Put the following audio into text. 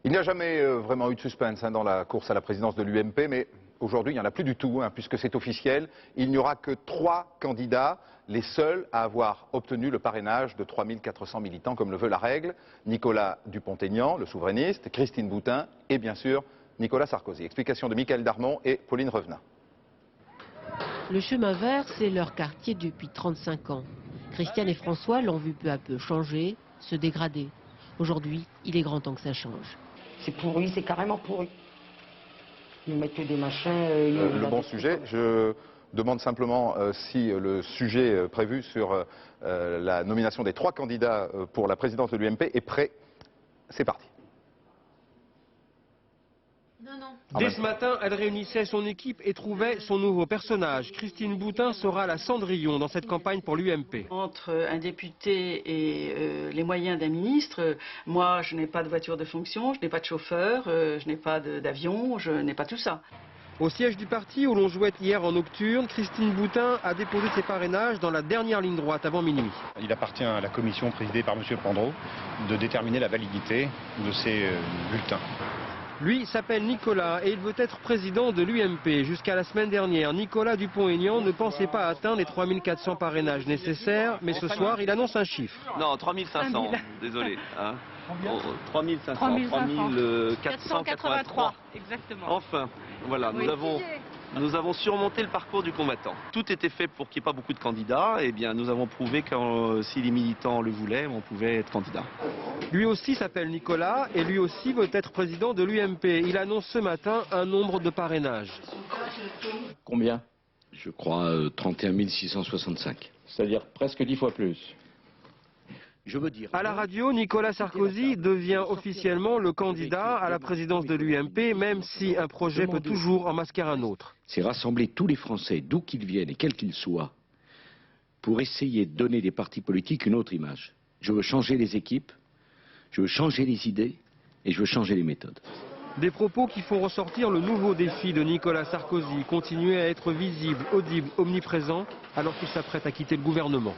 Il n'y a jamais vraiment eu de suspense dans la course à la présidence de l'UMP, mais aujourd'hui il n'y en a plus du tout, puisque c'est officiel. Il n'y aura que 3 candidats, les seuls à avoir obtenu le parrainage de 3400 militants, comme le veut la règle. Nicolas Dupont-Aignan, le souverainiste, Christine Boutin et bien sûr Nicolas Sarkozy. Explication de Michael Darmon et Pauline Revenat. Le chemin vert, c'est leur quartier depuis 35 ans. Christiane et François l'ont vu peu à peu changer, se dégrader. Aujourd'hui, il est grand temps que ça change. C'est pourri, c'est carrément pourri. Ils mettent que des machins... le bon sujet, je demande simplement si le sujet prévu sur la nomination des 3 candidats pour la présidence de l'UMP est prêt. C'est parti. Dès ce matin, elle réunissait son équipe et trouvait son nouveau personnage. Christine Boutin sera la Cendrillon dans cette campagne pour l'UMP. Entre un député et les moyens d'un ministre, moi je n'ai pas de voiture de fonction, je n'ai pas de chauffeur, je n'ai pas d'avion, je n'ai pas tout ça. Au siège du parti où l'on jouait hier en nocturne, Christine Boutin a déposé ses parrainages dans la dernière ligne droite avant minuit. Il appartient à la commission présidée par M. Pandreau de déterminer la validité de ces bulletins. Lui s'appelle Nicolas et il veut être président de l'UMP. Jusqu'à la semaine dernière, Nicolas Dupont-Aignan ne pensait pas atteindre les 3400 parrainages nécessaires, mais ce soir, il annonce un chiffre. Non, 3500, désolé. 3500, 3483. Exactement. Enfin, voilà, nous avons surmonté le parcours du combattant. Tout était fait pour qu'il n'y ait pas beaucoup de candidats. Et bien, nous avons prouvé que si les militants le voulaient, on pouvait être candidat. Lui aussi s'appelle Nicolas et lui aussi veut être président de l'UMP. Il annonce ce matin un nombre de parrainages. Combien? Je crois 31 665. C'est-à-dire presque 10 fois plus. Je veux dire... À la radio, Nicolas Sarkozy devient officiellement le candidat à la présidence de l'UMP, même si un projet peut toujours en masquer un autre. C'est rassembler tous les Français, d'où qu'ils viennent et quels qu'ils soient, pour essayer de donner des partis politiques une autre image. Je veux changer les équipes, je veux changer les idées et je veux changer les méthodes. Des propos qui font ressortir le nouveau défi de Nicolas Sarkozy, continuer à être visible, audible, omniprésent, alors qu'il s'apprête à quitter le gouvernement.